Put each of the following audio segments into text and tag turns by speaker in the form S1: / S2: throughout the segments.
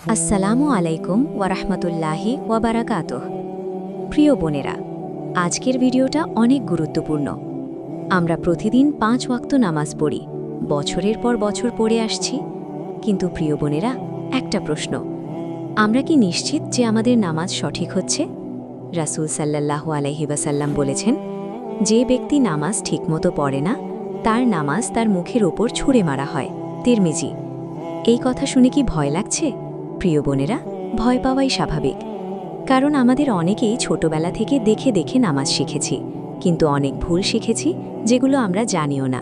S1: আসসালামু আলাইকুম ওয়ারাহমাতুল্লাহি ওয়াবারাকাতুহ। প্রিয় বোনেরা, আজকের ভিডিওটা অনেক গুরুত্বপূর্ণ। আমরা প্রতিদিন 5 ওয়াক্ত নামাজ পড়ি, বছরের পর বছর পড়ে আসছি। কিন্তু প্রিয় বোনেরা, একটা প্রশ্ন, আমরা কি নিশ্চিত যে আমাদের নামাজ সঠিক হচ্ছে? রাসূল সাল্লাল্লাহু আলাইহি ওয়াসাল্লাম বলেছেন, যে ব্যক্তি নামাজ ঠিকমতো পড়ে না, তার নামাজ তার মুখের ওপর ছুঁড়ে মারা হয়। তিরমিজি। এই কথা শুনে কি ভয় লাগছে? প্রিয় বোনেরা, ভয় পাওয়াই স্বাভাবিক, কারণ আমাদের অনেকেই ছোটবেলা থেকে দেখে দেখে নামাজ শিখেছি, কিন্তু অনেক ভুল শিখেছি যেগুলো আমরা জানিও না।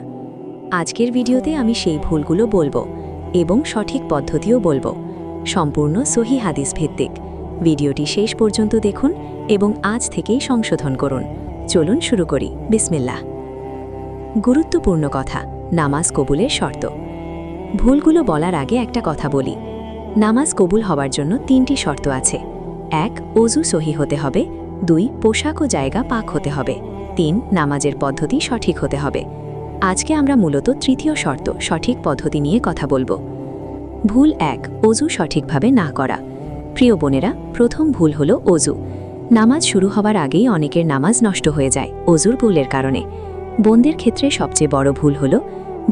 S1: আজকের ভিডিওতে আমি সেই ভুলগুলো বলবো এবং সঠিক পদ্ধতিও বলবো, সম্পূর্ণ সহি হাদিস ভিত্তিক। ভিডিওটি শেষ পর্যন্ত দেখুন এবং আজ থেকেই সংশোধন করুন। চলুন শুরু করি। বিসমিল্লাহ। গুরুত্বপূর্ণ কথা, নামাজ কবুলের শর্ত। ভুলগুলো বলার আগে একটা কথা বলি। নামাজ কবুল হওয়ার জন্য 3টি শর্ত আছে। 1. অজু সহি হতে হবে। 2. পোশাক ও জায়গা পাক হতে হবে। 3. নামাজের পদ্ধতি সঠিক হতে হবে। আজকে আমরা মূলত তৃতীয় শর্ত, সঠিক পদ্ধতি নিয়ে কথা বলবো। ভুল 1. অজু সঠিকভাবে না করা। প্রিয় বোনেরা, প্রথম ভুল হলো অজু। নামাজ শুরু হবার আগেই অনেকের নামাজ নষ্ট হয়ে যায় অজুর ভুলের কারণে। বোনদের ক্ষেত্রে সবচেয়ে বড় ভুল হলো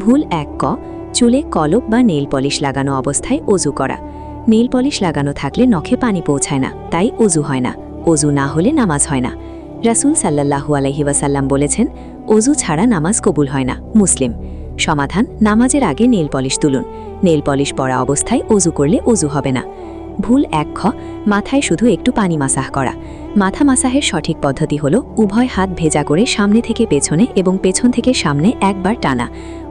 S1: ভুল 1. চুলে কলপ বা নেইল পলিশ লাগানো অবস্থায় অজু করা। নেইল পলিশ লাগানো থাকলে নখে পানি পৌঁছায় না, তাই অজু হয় না। অজু না হলে নামাজ হয় না। রাসূল সাল্লাল্লাহু আলাইহি ওয়াসাল্লাম বলেছেন, অজু ছাড়া নামাজ কবুল হয় না। মুসলিম। সমাধান, নামাজের আগে নেইল পলিশ তুলুন। নেইল পলিশ পরা অবস্থায় অজু করলে অজু হবে না। ভুল 1. মাথায় শুধু একটু পানি মাসাহ করা। মাথা মাসাহের সঠিক পদ্ধতি হল উভয় হাত ভেজা করে সামনে থেকে পেছনে এবং পেছন থেকে সামনে একবার টানা।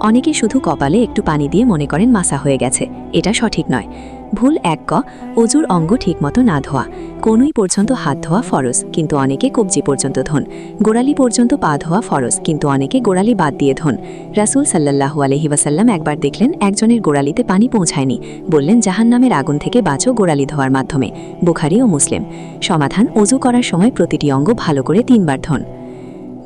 S1: অনেকে শুধু কপালে একটু পানি দিয়ে মনে করেন মাসা হয়ে গেছে, এটা সঠিক নয়। ভুল 1. অজুর অঙ্গ ঠিকমতো না ধোয়া। কনুই পর্যন্ত হাত ধোয়া ফরজ, কিন্তু অনেকে কবজি পর্যন্ত ধোন। গোড়ালি পর্যন্ত পা ধোয়া ফরজ, কিন্তু অনেকে গোড়ালি বাদ দিয়ে ধোন। রাসূল সাল্লাল্লাহু আলাইহি ওয়াসাল্লাম একবার দেখলেন একজনের গোড়ালিতে পানি পৌঁছায়নি, বললেন, জাহান্নামের আগুন থেকে বাঁচো গোড়ালি ধোয়ার মাধ্যমে। বুখারী ও মুসলিম। সমাধান, অজু করার সময় প্রতিটি অঙ্গ ভালো করে 3 বার ধোন।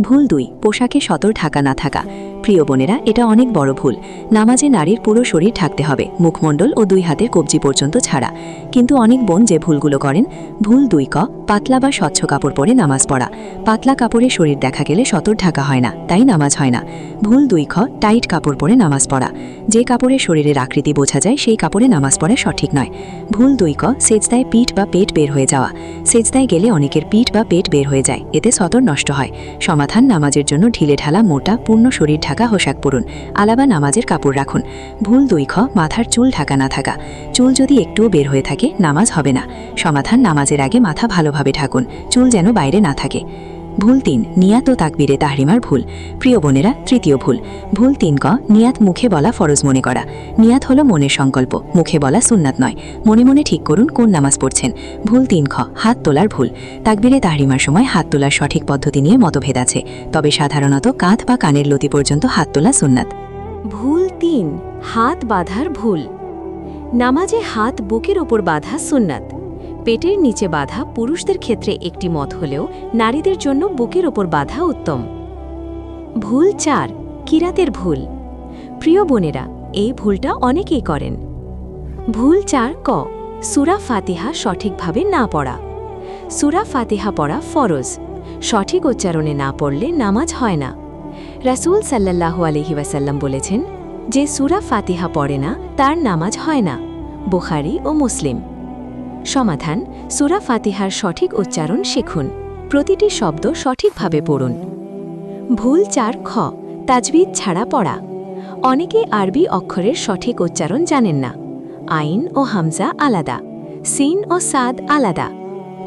S1: ভুল 2. পোশাকে সতর ঢাকা না থাকা। প্রিয় বোনেরা, এটা অনেক বড় ভুল। নামাজে নারীর পুরো শরীর ঢাকতে হবে, মুখমণ্ডল ও 2 হাতের কবজি পর্যন্ত ছাড়া। কিন্তু অনেক বোন যে ভুলগুলো করেন, ভুল 2. পাতলা বা স্বচ্ছ কাপড় পরে নামাজ পড়া। পাতলা কাপড়ে শরীর দেখা গেলে সতর ঢাকা হয় না, তাই নামাজ হয় না। ভুল 2. টাইট কাপড় পরে নামাজ পড়া। যে কাপড়ে শরীরের আকৃতি বোঝা যায় সেই কাপড়ে নামাজ পড়া সঠিক নয়। ভুল 2. সেজদায় পিঠ বা পেট বের হয়ে যাওয়া। সেজদায় গেলে অনেকের পিঠ বা পেট বের হয়ে যায়, এতে সতর নষ্ট হয়। সমাধান, নামাজের জন্য ঢিলে ঢালা মোটা পূর্ণ শরীর ঢাকা পোশাক পরুন, আলাদা নামাজের কাপড় রাখুন। ভুল 2. মাথার চুল ঢাকা না থাকা। চুল যদি একটুও বের হয়ে থাকে নামাজ হবে না। সমাধান, নামাজের আগে মাথা ভালোভাবে ঢাকুন, চুল যেন বাইরে না থাকে। ভুল 3. নিয়াত ও তাকবীরে তাহরিমার ভুল। প্রিয় বোনেরা, তৃতীয় ভুল। ভুল 3. নিয়াত মুখে বলা ফরজ মনে করা। নিয়াত হলো মনের সংকল্প, মুখে বলা সুন্নাত নয়। মনে মনে ঠিক করুন কোন নামাজ পড়ছেন। ভুল 3. হাত তোলার ভুল। তাকবীরে তাহরিমার সময় হাত তোলার সঠিক পদ্ধতি নিয়ে মতভেদ আছে, তবে সাধারণত কাঁধ বা কানের লতি পর্যন্ত হাত তোলা সুন্নাত। ভুল 3. হাত বাঁধার ভুল। নামাজে হাত বুকের ওপর বাঁধা সুন্নাত। পেটের নিচে বাঁধা পুরুষদের ক্ষেত্রে একটি মত হলেও নারীদের জন্য বুকের ওপর বাঁধা উত্তম। ভুল 4. কিরাতের ভুল। প্রিয় বোনেরা, এই ভুলটা অনেকেই করেন। ভুল 4. সূরা ফাতিহা সঠিকভাবে না পড়া। সূরা ফাতিহা পড়া ফরজ, সঠিক উচ্চারণে না পড়লে নামাজ হয় না। রাসূল সাল্লাল্লাহু আলাইহি ওয়াসাল্লাম বলেছেন, যে সূরা ফাতিহা পড়ে না তার নামাজ হয় না। বুখারী ও মুসলিম। সমাধান, সূরা ফাতিহার সঠিক উচ্চারণ শিখুন, প্রতিটি শব্দ সঠিকভাবে পড়ুন। ভুল 4. তাজবিদ ছাড়া পড়া। অনেকে আরবি অক্ষরের সঠিক উচ্চারণ জানেন না। আইন ও হামজা আলাদা, সিন ও সাদ আলাদা।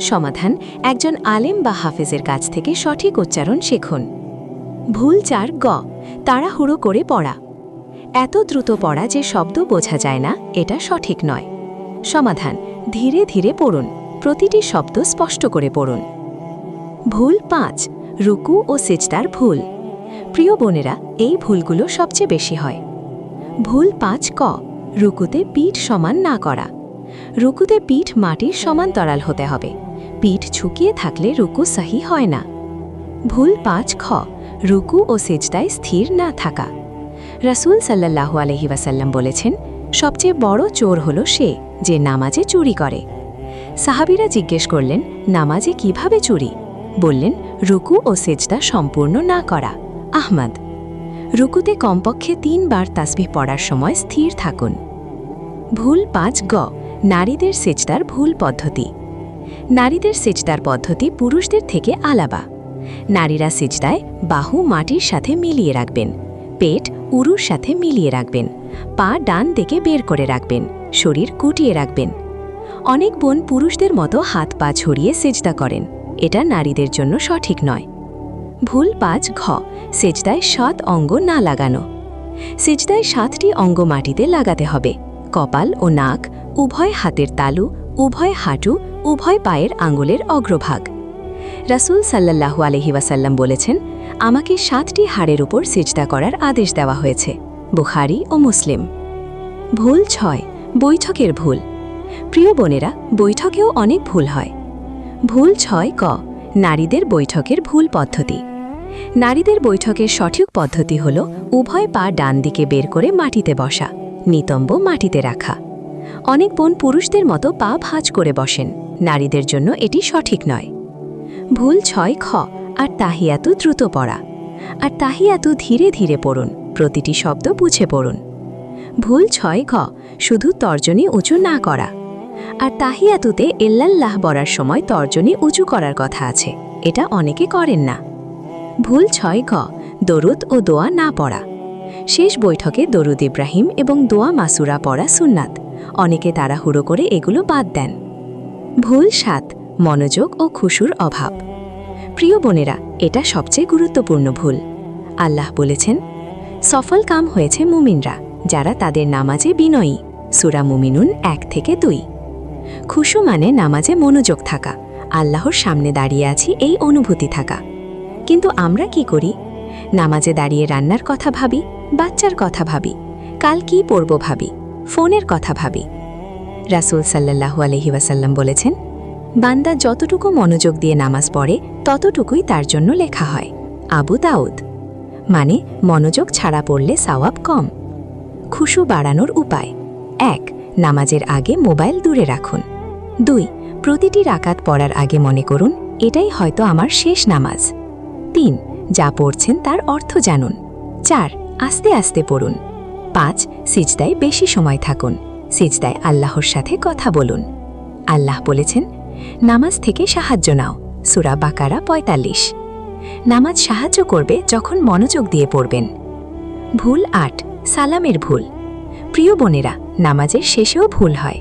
S1: সমাধান, একজন আলেম বা হাফেজের কাছ থেকে সঠিক উচ্চারণ শিখুন। ভুল 4. তাড়াহুড়ো করে পড়া। এত দ্রুত পড়া যে শব্দ বোঝা যায় না, এটা সঠিক নয়। সমাধান, ধীরে ধীরে পড়ুন, প্রতিটি শব্দ স্পষ্ট করে পড়ুন। ভুল 5. রুকু ও সিজদার ভুল। প্রিয় বোনেরা, এই ভুলগুলো সবচেয়ে বেশি হয়। ভুল 5. রুকুতে পিঠ সমান না করা। রুকুতে পিঠ মাটির সমান্তরাল হতে হবে, পিঠ ঝুঁকিয়ে থাকলে রুকু সহি হয় না। ভুল 5. রুকু ও সিজদায় স্থির না থাকা। রাসূল সাল্লাল্লাহু আলাইহি ওয়াসাল্লাম বলেছেন, সবচেয়ে বড় চোর হলো সে যে নামাজে চুরি করে। সাহাবীরা জিজ্ঞেস করলেন, নামাজে কিভাবে চুরি? বললেন, রুকু ও সেজদা সম্পূর্ণ না করা। আহমদ। রুকুতে কমপক্ষে 3 বার তাসবিহ পড়ার সময় স্থির থাকুন। ভুল 5 গ নারীদের সেজদার ভুল পদ্ধতি। নারীদের সেজদার পদ্ধতি পুরুষদের থেকে আলাদা। নারীরা সেজদায় বাহু মাটির সাথে মিলিয়ে রাখবেন, পেট উরুর সাথে মিলিয়ে রাখবেন, পা ডান দিকে বের করে রাখবেন, শরীর গুটিয়ে রাখবেন। অনেক বোন পুরুষদের মতো হাত পা ছড়িয়ে সেজদা করেন, এটা নারীদের জন্য সঠিক নয়। ভুল 5 ঘ সেজদায় 7 অঙ্গ না লাগানো। সেজদায় 7টি অঙ্গ মাটিতে লাগাতে হবে। কপাল ও নাক, উভয় হাতের তালু, উভয় হাঁটু, উভয় পায়ের আঙ্গুলের অগ্রভাগ। রাসূল সাল্লাল্লাহু আলাইহি ওয়াসাল্লাম বলেছেন, আমাকে 7টি হাড়ের উপর সিজদা করার আদেশ দেওয়া হয়েছে। বুখারী ও মুসলিম। ভুল 6 বৈঠকের ভুল। প্রিয় বোনেরা, বৈঠকেও অনেক ভুল হয়। ভুল 6 ক নারীদের বৈঠকের ভুল পদ্ধতি। নারীদের বৈঠকের সঠিক পদ্ধতি হল উভয় পা ডান দিকে বের করে মাটিতে বসা, নিতম্ব মাটিতে রাখা। অনেক বোন পুরুষদের মতো পা ভাঁজ করে বসেন, নারীদের জন্য এটি সঠিক নয়। ভুল 6 খ আর তাহিয়াতু দ্রুত পড়া। আর তাহিয়াতু ধীরে ধীরে পড়ুন, প্রতিটি শব্দ বুঝে পড়ুন। ভুল 6 ঘ শুধু তর্জনী উঁচু না করা। আর তাহিয়াতুতে ইল্লাল্লাহ বলার সময় তর্জনী উঁচু করার কথা আছে, এটা অনেকে করেন না। ভুল 6 ঘ দরুদ ও দোয়া না পড়া। শেষ বৈঠকে দরুদ ইব্রাহিম এবং দোয়া মাসুরা পড়া সুন্নাত, অনেকে তাড়াহুড়ো করে এগুলো বাদ দেন। ভুল 7 মনোযোগ ও খুশুর অভাব। প্রিয় বোনেরা, এটা সবচেয়ে গুরুত্বপূর্ণ ভুল। আল্লাহ বলেছেন, সফল কাম হয়েছে মুমিনরা যারা তাদের নামাজে বিনয়ী। সূরা মুমিনুন 1 থেকে 2। খুশু মানে নামাজে মনোযোগ থাকা, আল্লাহর সামনে দাঁড়িয়ে আছি এই অনুভূতি থাকা। কিন্তু আমরা কি করি? নামাজে দাঁড়িয়ে রান্নার কথা ভাবি, বাচ্চার কথা ভাবি, কাল কি পড়ব ভাবি, ফোনের কথা ভাবি। রাসূল সাল্লাল্লাহু আলাইহি ওয়াসাল্লাম বলেছেন, বান্দা যতটুকু মনোযোগ দিয়ে নামাজ পড়ে ততটুকুই তার জন্য লেখা হয়। আবু দাউদ। মানে মনোযোগ ছাড়া পড়লে সওয়াব কম। খুশু বাড়ানোর উপায়: 1 নামাজের আগে মোবাইল দূরে রাখুন। 2 প্রতিটি রাকাত পড়ার আগে মনে করুন, এটাই হয়তো আমার শেষ নামাজ। 3 যা পড়ছেন তার অর্থ জানুন। 4 আস্তে আস্তে পড়ুন। 5 সিজদায় বেশি সময় থাকুন, সিজদায় আল্লাহর সাথে কথা বলুন। আল্লাহ বলেছেন, নামাজ থেকে সাহায্য নাও। সূরা বাকারা 45। নামাজ সাহায্য করবে যখন মনোযোগ দিয়ে পড়বেন। ভুল 8 সালামের ভুল। প্রিয় বোনেরা, নামাজের শেষেও ভুল হয়।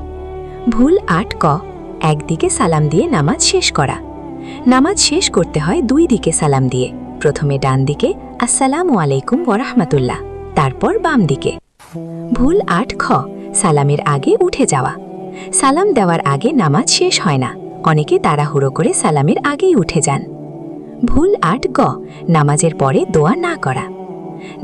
S1: ভুল 8 ক একদিকে সালাম দিয়ে নামাজ শেষ করা। নামাজ শেষ করতে হয় 2 দিকে সালাম দিয়ে, প্রথমে ডান দিকে আসসালামু আলাইকুম ওয়া রাহমাতুল্লাহ, তারপর বাম দিকে। ভুল 8 খ সালামের আগে উঠে যাওয়া। সালাম দেওয়ার আগে নামাজ শেষ হয় না, অনেকে তাড়াহুড়ো করে সালামের আগেই উঠে যান। ভুল 8 গ নামাজের পরে দোয়া না করা।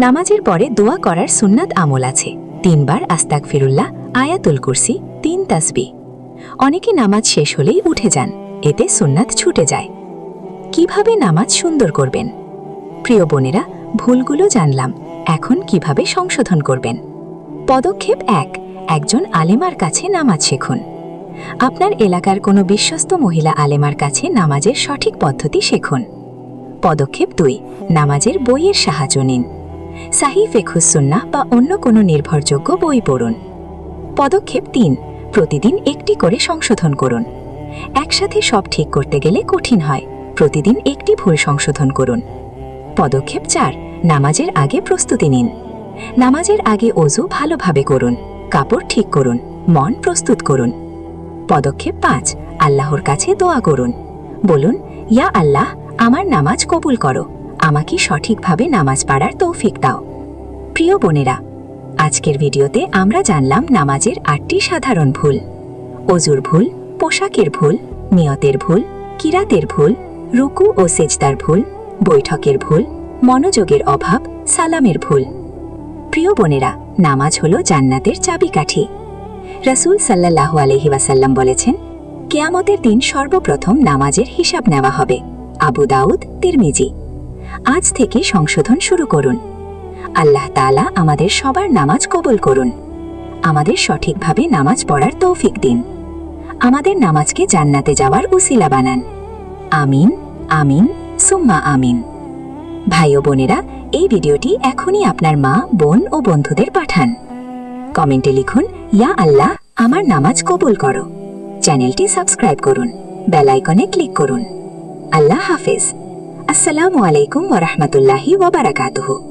S1: নামাজের পরে দোয়া করার সুন্নাত আমল আছে। 3 বার আস্তাগফিরুল্লাহ, আয়াতুল কুরসি, 3 তাসবিহ। অনেকে নামাজ শেষ হলেই উঠে যান, এতে সুন্নাত ছুটে যায়। কিভাবে নামাজ সুন্দর করবেন? প্রিয় বোনেরা, ভুলগুলো জানলাম, এখন কিভাবে সংশোধন করবেন? পদক্ষেপ 1 একজন আলেমার কাছে নামাজ শিখুন। আপনার এলাকার কোনো বিশ্বস্ত মহিলা আলেমার কাছে নামাজের সঠিক পদ্ধতি শিখুন। পদক্ষেপ 2 নামাজের বইয়ের সাহায্য নিন। সাহিহ ফিকহুস সুন্নাহ বা অন্য কোনো নির্ভরযোগ্য বই পড়ুন। পদক্ষেপ 3 প্রতিদিন একটি করে সংশোধন করুন। একসাথে সব ঠিক করতে গেলে কঠিন হয়, প্রতিদিন একটি ভুল সংশোধন করুন। পদক্ষেপ 4 নামাজের আগে প্রস্তুতি নিন। নামাজের আগে ওযু ভালোভাবে করুন, কাপড় ঠিক করুন, মন প্রস্তুত করুন। পদক্ষেপ 5 আল্লাহর কাছে দোয়া করুন। বলুন, ইয়া আল্লাহ, আমার নামাজ কবুল করো, আমাকে সঠিকভাবে নামাজ পড়ার তৌফিক দাও। প্রিয় বোনেরা, আজকের ভিডিওতে আমরা জানলাম নামাজের 8টি সাধারণ ভুল: ওযুর ভুল, পোশাকের ভুল, নিয়তের ভুল, কিরাতের ভুল, রুকু ও সেজদার ভুল, বৈঠকের ভুল, মনোযোগের অভাব, সালামের ভুল। প্রিয় বোনেরা, নামাজ হলো জান্নাতের চাবিকাঠি। রাসূল সাল্লাল্লাহু আলাইহি ওয়াসাল্লাম বলেছেন, কিয়ামতের দিন সর্বপ্রথম নামাজের হিসাব নেওয়া হবে। আবু দাউদ, তিরমিজি। আজ থেকে সংশোধন শুরু করুন। আল্লাহ তাআলা আমাদের সবার নামাজ কবুল করুন।
S2: আমাদের সঠিকভাবে নামাজ পড়ার তৌফিক দিন। আমাদের নামাজকে জান্নাতে যাওয়ার উসিলা বানান। আমিন, আমিন, সুম্মা আমিন। ভাই ও বোনেরা, এই ভিডিওটি এখনই আপনার মা, বোন ও বন্ধুদের পাঠান। কমেন্টে লিখুন, ইয়া আল্লাহ, আমার নামাজ কবুল করো। চ্যানেলটি সাবস্ক্রাইব করুন, বেল আইকনে ক্লিক করুন। আল্লাহ হাফেজ। আসসালামু আলাইকুম ওয়া রাহমাতুল্লাহি ওয়া বারাকাতুহু।